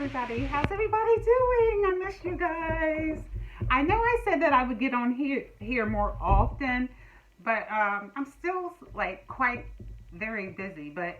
everybody. How's everybody doing? I miss you guys. I know I said that I would get on here more often, but I'm still like quite very busy. But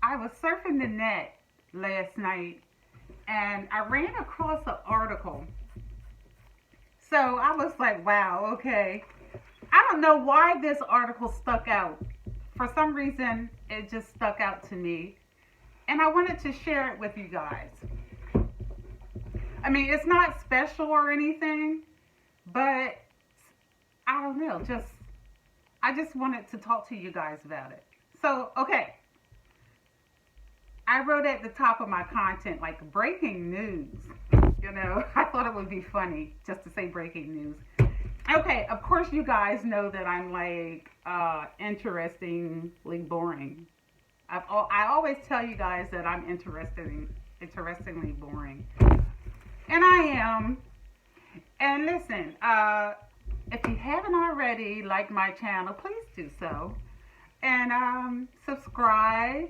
I was surfing the net last night and I ran across an article. So I was like, wow, okay. I don't know why this article stuck out. For some reason, it just stuck out to me. And I wanted to share it with you guys. I mean, it's not special or anything, but I don't know. I just wanted to talk to you guys about it. So, okay. I wrote at the top of my content like breaking news. I thought it would be funny just to say breaking news. Okay, of course you guys know that I'm like interestingly boring. I always tell you guys that I'm interestingly boring, and I am. And listen, if you haven't already liked my channel, please do so, and subscribe,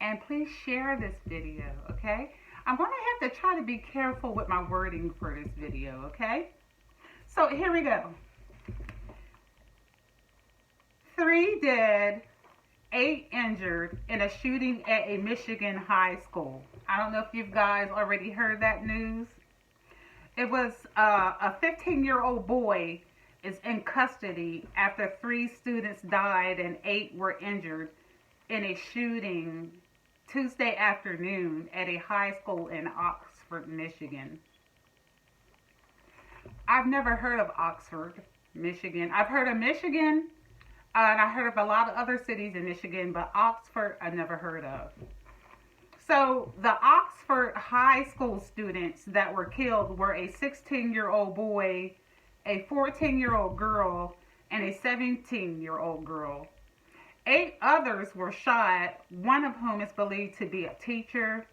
and please share this video. Okay, I'm going to have to try to be careful with my wording for this video. Okay, so here we go. 3 dead, 8 injured in a shooting at a Michigan high school. I don't know if you guys already heard that news. It was a 15-year-old boy is in custody after 3 students died and 8 were injured in a shooting Tuesday afternoon at a high school in Oxford, Michigan. I've never heard of Oxford, Michigan. I've heard of Michigan. And I heard of a lot of other cities in Michigan, but Oxford I never heard of. So the Oxford high school students that were killed were a 16-year-old boy, a 14-year-old girl, and a 17-year-old girl. 8 others were shot, one of whom is believed to be a teacher.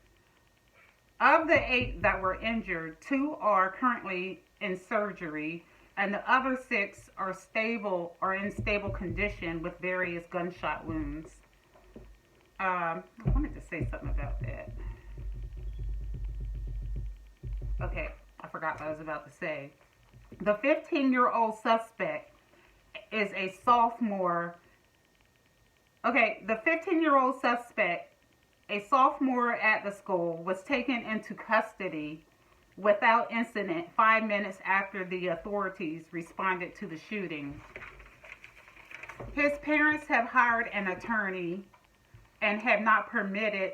Of the 8 that were injured, 2 are currently in surgery, and the other 6 are stable or in stable condition with various gunshot wounds. I wanted to say something about that. Okay, I forgot what I was about to say. The 15-year-old suspect is a sophomore. Okay, the 15-year-old suspect, a sophomore at the school, was taken into custody without incident 5 minutes after the authorities responded to the shooting. His parents have hired an attorney and have not permitted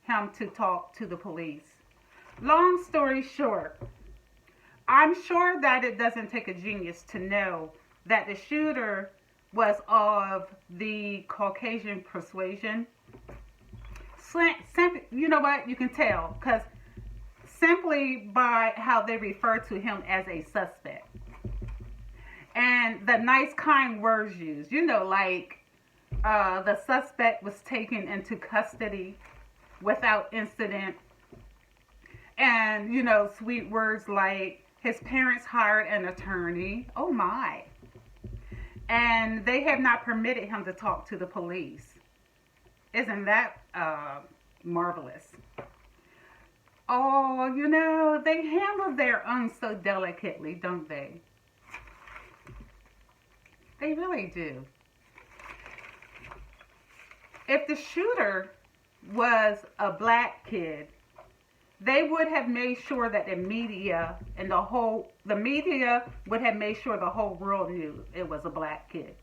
him to talk to the police. Long story short, I'm sure that it doesn't take a genius to know that the shooter was of the Caucasian persuasion. You know what? You can tell because simply by how they refer to him as a suspect. And the nice, kind words used. Like the suspect was taken into custody without incident. And, sweet words like his parents hired an attorney. Oh, my. And they have not permitted him to talk to the police. Isn't that marvelous? Oh, they handle their own so delicately, don't they? They really do. If the shooter was a black kid, they would have made sure that the media would have made sure the whole world knew it was a black kid.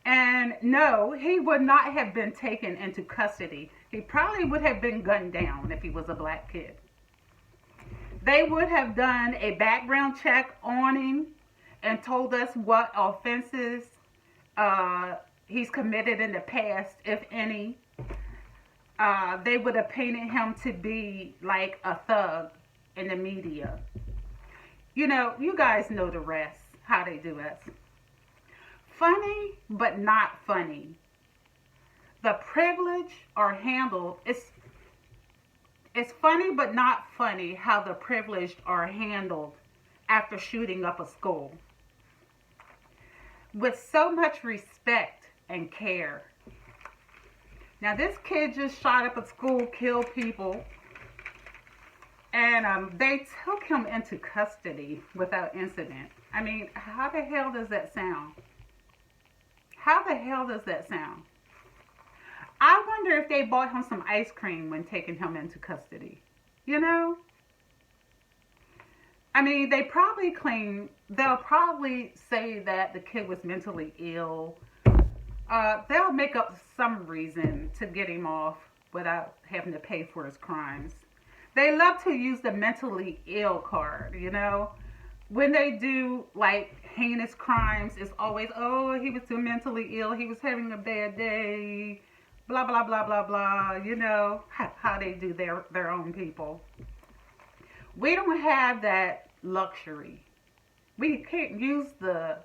And no, he would not have been taken into custody. He probably would have been gunned down if he was a black kid. They would have done a background check on him and told us what offenses he's committed in the past, if any. They would have painted him to be like a thug in the media. You guys know the rest, how they do us. Funny, but not funny. The privileged are handled. It's funny, but not funny how the privileged are handled after shooting up a school. With so much respect and care. Now, this kid just shot up a school, killed people, and they took him into custody without incident. I mean, how the hell does that sound? How the hell does that sound? I wonder if they bought him some ice cream when taking him into custody. You know? I mean, they'll probably say that the kid was mentally ill. They'll make up some reason to get him off without having to pay for his crimes. They love to use the mentally ill card, you know? When they do like heinous crimes, it's always, oh, he was too mentally ill, he was having a bad day, blah, blah, blah, blah, blah, you know, how they do their own people. We don't have that luxury. We can't use the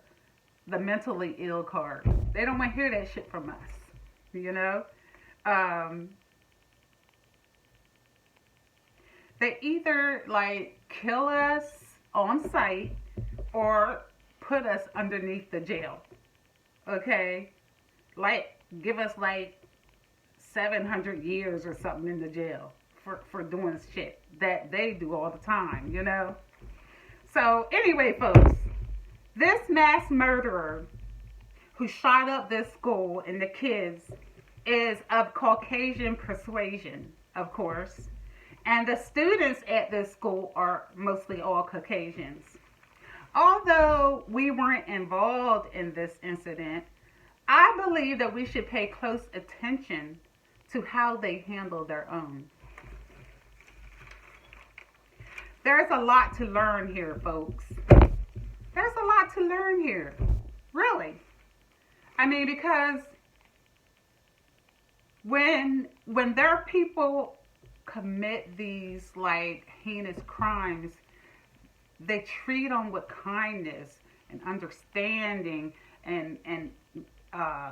mentally ill card. They don't want to hear that shit from us, you know? They either like kill us on sight or put us underneath the jail. Okay? Like give us like 700 years or something in the jail for doing shit that they do all the time, you know? So anyway, folks, this mass murderer who shot up this school and the kids is of Caucasian persuasion, of course. And the students at this school are mostly all Caucasians. Although we weren't involved in this incident, I believe that we should pay close attention to how they handle their own. There's a lot to learn here, folks. There's a lot to learn here. Really. I mean, because when their people commit these like heinous crimes, they treat them with kindness and understanding and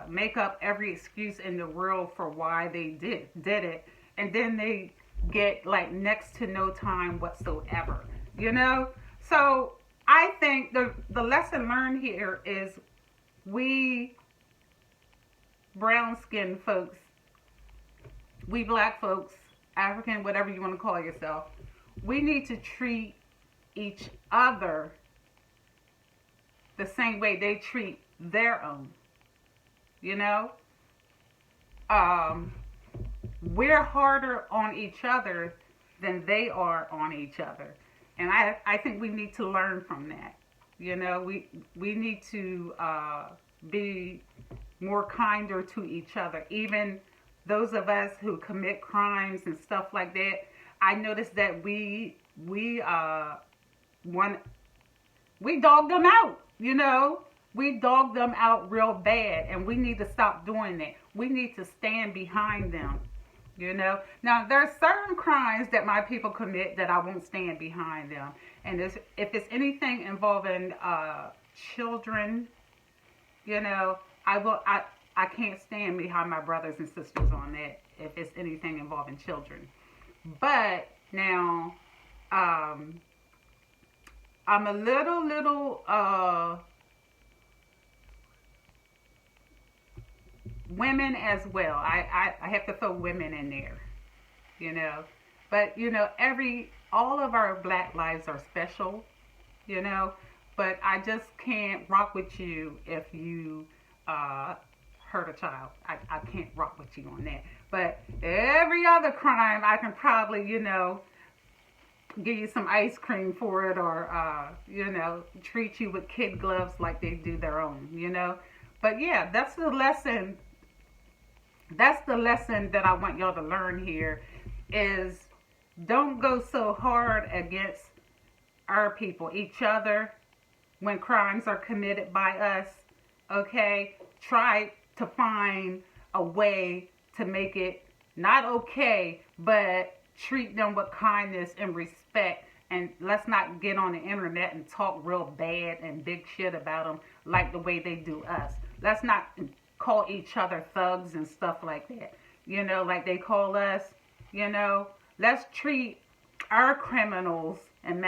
make up every excuse in the world for why they did it, and then they get like next to no time whatsoever, you know? So I think the lesson learned here is we brown skinned folks, we black folks, African, whatever you want to call yourself, we need to treat each other the same way they treat their own. You know? We're harder on each other than they are on each other. And I think we need to learn from that. You know, we need to be more kinder to each other. Even those of us who commit crimes and stuff like that, I noticed that we dog them out, you know? We dog them out real bad, and we need to stop doing that. We need to stand behind them, you know? Now, there are certain crimes that my people commit that I won't stand behind them. And if it's anything involving children, you know, I can't stand behind my brothers and sisters on that if it's anything involving children. But now, I'm a little women as well. I have to throw women in there, you know. But, you know, all of our black lives are special, you know. But I just can't rock with you if you hurt a child. I can't rock with you on that. But every other crime, I can probably, you know, give you some ice cream for it, or, you know, treat you with kid gloves like they do their own, you know. But yeah, that's the lesson. That's the lesson that I want y'all to learn here is don't go so hard against our people, each other, when crimes are committed by us, okay? Try to find a way to make it not okay, but treat them with kindness and respect. And let's not get on the internet and talk real bad and big shit about them like the way they do us. Let's not call each other thugs and stuff like that. You know, like they call us, you know. Let's treat our criminals and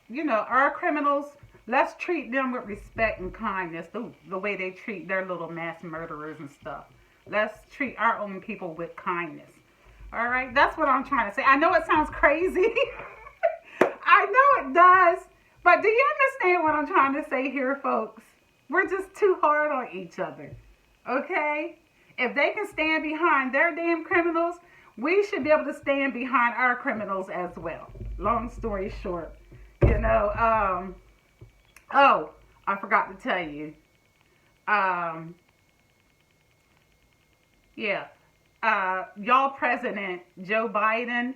you know, our criminals, let's treat them with respect and kindness the way they treat their little mass murderers and stuff. Let's treat our own people with kindness. All right, that's what I'm trying to say. I know it sounds crazy. I know it does. But do you understand what I'm trying to say here, folks? We're just too hard on each other. Okay? If they can stand behind their damn criminals, we should be able to stand behind our criminals as well. Long story short, oh, I forgot to tell you. Um, yeah, y'all President Joe Biden,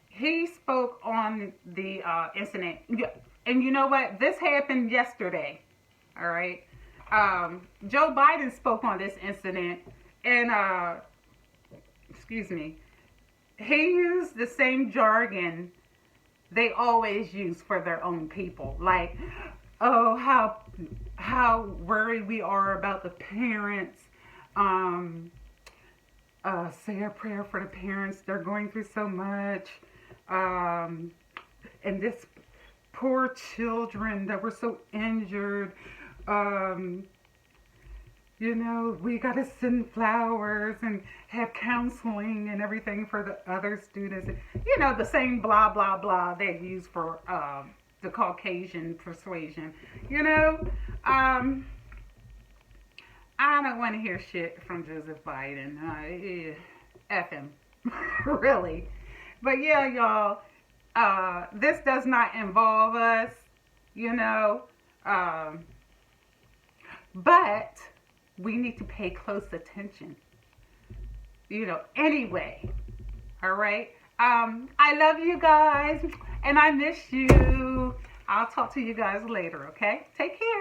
he spoke on the incident. Yeah, and you know what? This happened yesterday. All right. Joe Biden spoke on this incident, and excuse me, he used the same jargon they always use for their own people, like, oh, how worried we are about the parents. Um, say a prayer for the parents. They're going through so much. Um, and this poor children that were so injured. Um, we got to send flowers and have counseling and everything for the other students. The same blah, blah, blah they use for the Caucasian persuasion. I don't want to hear shit from Joseph Biden. F him. Really. But yeah, y'all, this does not involve us, you know. But we need to pay close attention. Anyway. All right. I love you guys and I miss you. I'll talk to you guys later, okay? Take care.